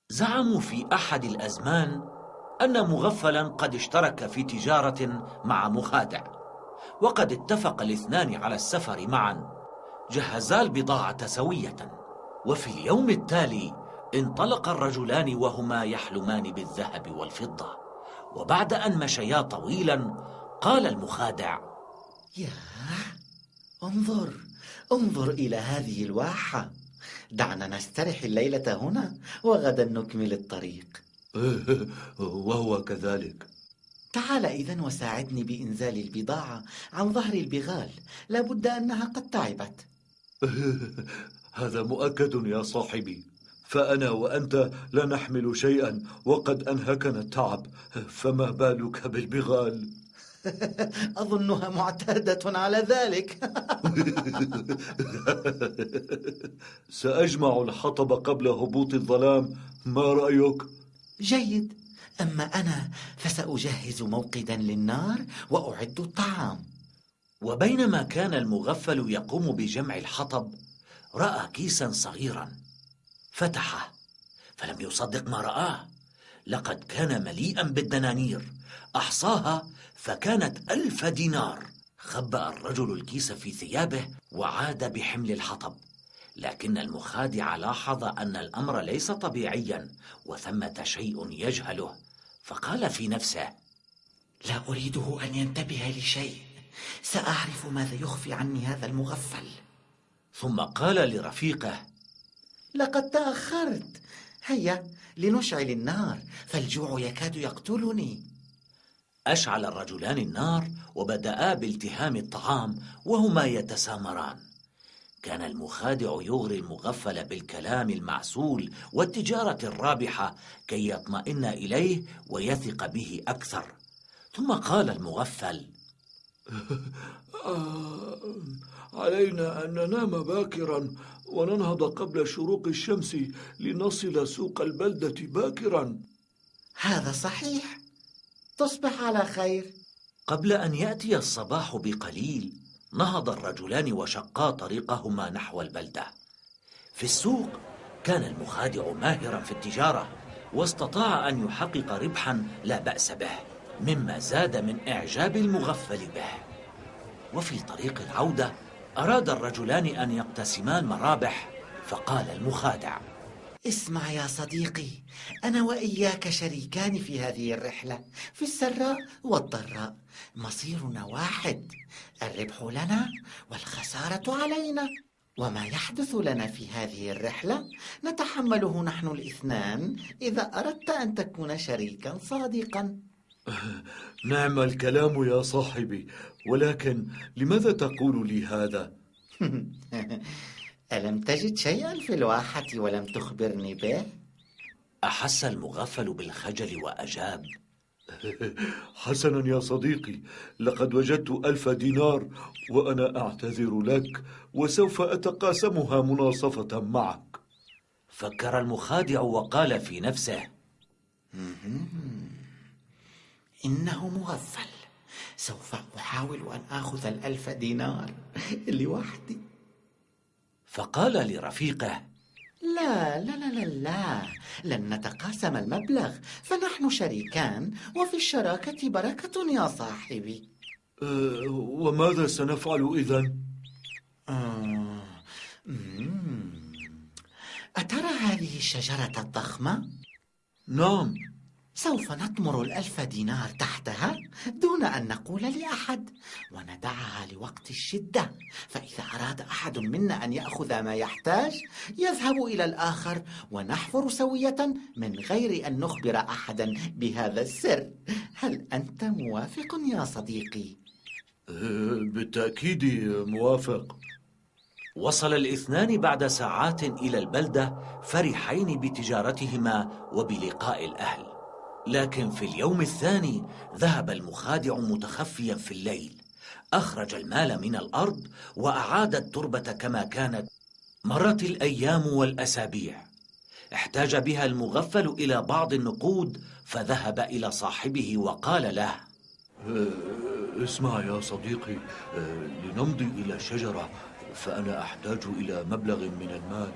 زعموا في أحد الأزمان أن مغفلا قد اشترك في تجارة مع مخادع، وقد اتفق الاثنان على السفر معا. جهزا البضاعة سوية، وفي اليوم التالي انطلق الرجلان وهما يحلمان بالذهب والفضة. وبعد أن مشيا طويلا قال المخادع: ياه، انظر انظر إلى هذه الواحة. دعنا نسترح الليلة هنا وغدا نكمل الطريق. وهو كذلك. تعال إذن وساعدني بإنزال البضاعة عن ظهر البغال، لابد أنها قد تعبت. هذا مؤكد يا صاحبي، فأنا وأنت لا نحمل شيئا وقد أنهكنا التعب، فما بالك بالبغال؟ أظنها معتادة على ذلك. سأجمع الحطب قبل هبوط الظلام، ما رأيك؟ جيد، أما أنا فسأجهز موقدا للنار وأعد الطعام. وبينما كان المغفل يقوم بجمع الحطب، رأى كيسا صغيرا، فتحه فلم يصدق ما رآه. لقد كان مليئا بالدنانير، أحصاها فكانت 1000 دينار. خبأ الرجل الكيس في ثيابه وعاد بحمل الحطب، لكن المخادع لاحظ أن الأمر ليس طبيعيا وثمة شيء يجهله، فقال في نفسه: لا أريده أن ينتبه لشيء، سأعرف ماذا يخفي عني هذا المغفل. ثم قال لرفيقه: لقد تأخرت، هيا لنشعل النار فالجوع يكاد يقتلني. أشعل الرجلان النار وبدأا بالتهام الطعام وهما يتسامران. كان المخادع يغري المغفل بالكلام المعسول والتجارة الرابحة كي يطمئن إليه ويثق به أكثر. ثم قال المغفل: علينا أن ننام باكرا وننهض قبل شروق الشمس لنصل سوق البلدة باكرا. هذا صحيح، تصبح على خير. قبل أن يأتي الصباح بقليل نهض الرجلان وشقا طريقهما نحو البلدة. في السوق كان المخادع ماهرا في التجارة، واستطاع أن يحقق ربحا لا بأس به، مما زاد من إعجاب المغفل به. وفي طريق العودة أراد الرجلان أن يقتسمان مرابح، فقال المخادع: اسمع يا صديقي، أنا وإياك شريكان في هذه الرحلة، في السراء والضراء، مصيرنا واحد، الربح لنا والخسارة علينا، وما يحدث لنا في هذه الرحلة نتحمله نحن الاثنان إذا أردت أن تكون شريكا صادقا. نعم الكلام يا صاحبي، ولكن لماذا تقول لي هذا؟ ألم تجد شيئا في الواحة ولم تخبرني به؟ أحس المغفل بالخجل وأجاب: حسنا يا صديقي، لقد وجدت 1000 دينار وأنا أعتذر لك وسوف أتقاسمها مناصفة معك. فكر المخادع وقال في نفسه: إنه مغفل، سوف أحاول أن آخذ 1000 دينار لوحدي. فقال لرفيقه: لا لا لا لا لا، لن نتقاسم المبلغ، فنحن شريكان وفي الشراكة بركة يا صاحبي. وماذا سنفعل إذن؟ أترى هذه الشجرة الضخمة؟ نعم. سوف نطمر 1000 دينار تحتها دون أن نقول لأحد، وندعها لوقت الشدة، فإذا أراد أحد منا أن يأخذ ما يحتاج يذهب إلى الآخر ونحفر سوية من غير أن نخبر أحدا بهذا السر. هل أنت موافق يا صديقي؟ بالتأكيد موافق. وصل الاثنان بعد ساعات إلى البلدة فرحين بتجارتهما وبلقاء الأهل. لكن في اليوم الثاني ذهب المخادع متخفيا في الليل، أخرج المال من الأرض وأعاد التربة كما كانت. مرت الأيام والأسابيع، احتاج بها المغفل إلى بعض النقود، فذهب إلى صاحبه وقال له: اسمع يا صديقي، لنمضي إلى الشجرة، فأنا أحتاج إلى مبلغ من المال.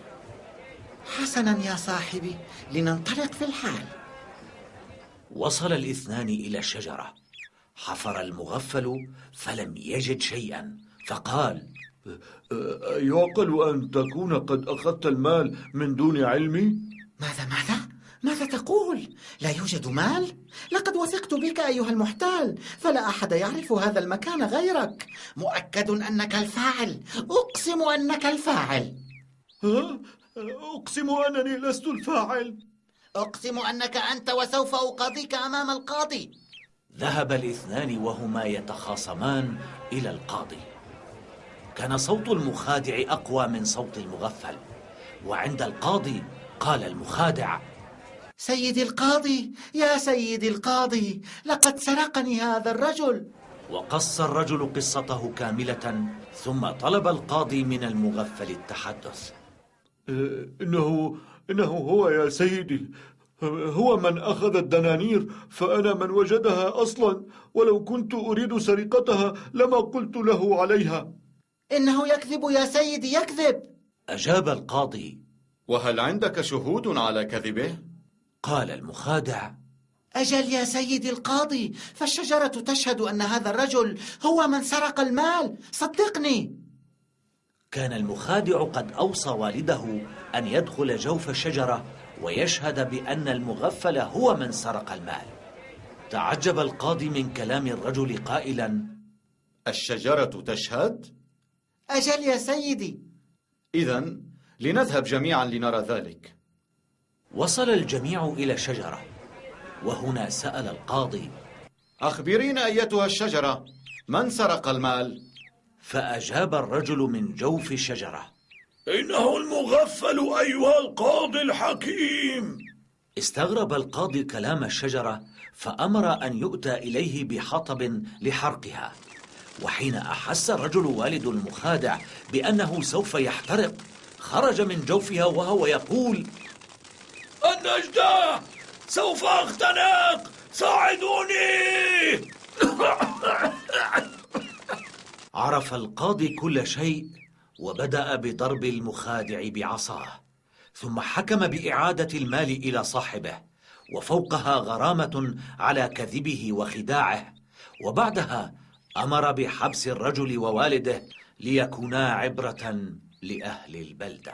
حسنا يا صاحبي، لننطلق في الحال. وصل الاثنان إلى الشجرة. حفر المغفل فلم يجد شيئا، فقال: يعقل أن تكون قد أخذت المال من دون علمي؟ ماذا تقول؟ لا يوجد مال؟ لقد وثقت بك أيها المحتال، فلا أحد يعرف هذا المكان غيرك. مؤكد أنك الفاعل، أقسم أنك الفاعل. ها؟ أقسم أنني لست الفاعل. أقسم أنك أنت، وسوف أقاضيك أمام القاضي. ذهب الاثنان وهما يتخاصمان إلى القاضي. كان صوت المخادع أقوى من صوت المغفل، وعند القاضي قال المخادع: سيدي القاضي، يا سيدي القاضي، لقد سرقني هذا الرجل. وقص الرجل قصته كاملة، ثم طلب القاضي من المغفل التحدث. إنه هو يا سيدي، هو من أخذ الدنانير، فأنا من وجدها أصلا، ولو كنت أريد سرقتها لما قلت له عليها. إنه يكذب يا سيدي، يكذب. أجاب القاضي: وهل عندك شهود على كذبه؟ قال المخادع: أجل يا سيدي القاضي، فالشجرة تشهد أن هذا الرجل هو من سرق المال، صدقني. كان المخادع قد أوصى والده أن يدخل جوف الشجرة ويشهد بأن المغفل هو من سرق المال. تعجب القاضي من كلام الرجل قائلا: الشجرة تشهد؟ أجل يا سيدي. إذن لنذهب جميعا لنرى ذلك. وصل الجميع إلى الشجرة، وهنا سأل القاضي: أخبرينا أيتها الشجرة، من سرق المال؟ فأجاب الرجل من جوف الشجرة: إنه المغفل أيها القاضي الحكيم. استغرب القاضي كلام الشجرة، فأمر أن يؤتى إليه بحطب لحرقها. وحين أحس الرجل والد المخادع بأنه سوف يحترق، خرج من جوفها وهو يقول: النجدة، سوف أختنق، ساعدوني. عرف القاضي كل شيء، وبدأ بضرب المخادع بعصاه، ثم حكم بإعادة المال إلى صاحبه، وفوقها غرامة على كذبه وخداعه. وبعدها أمر بحبس الرجل ووالده ليكونا عبرة لأهل البلدة.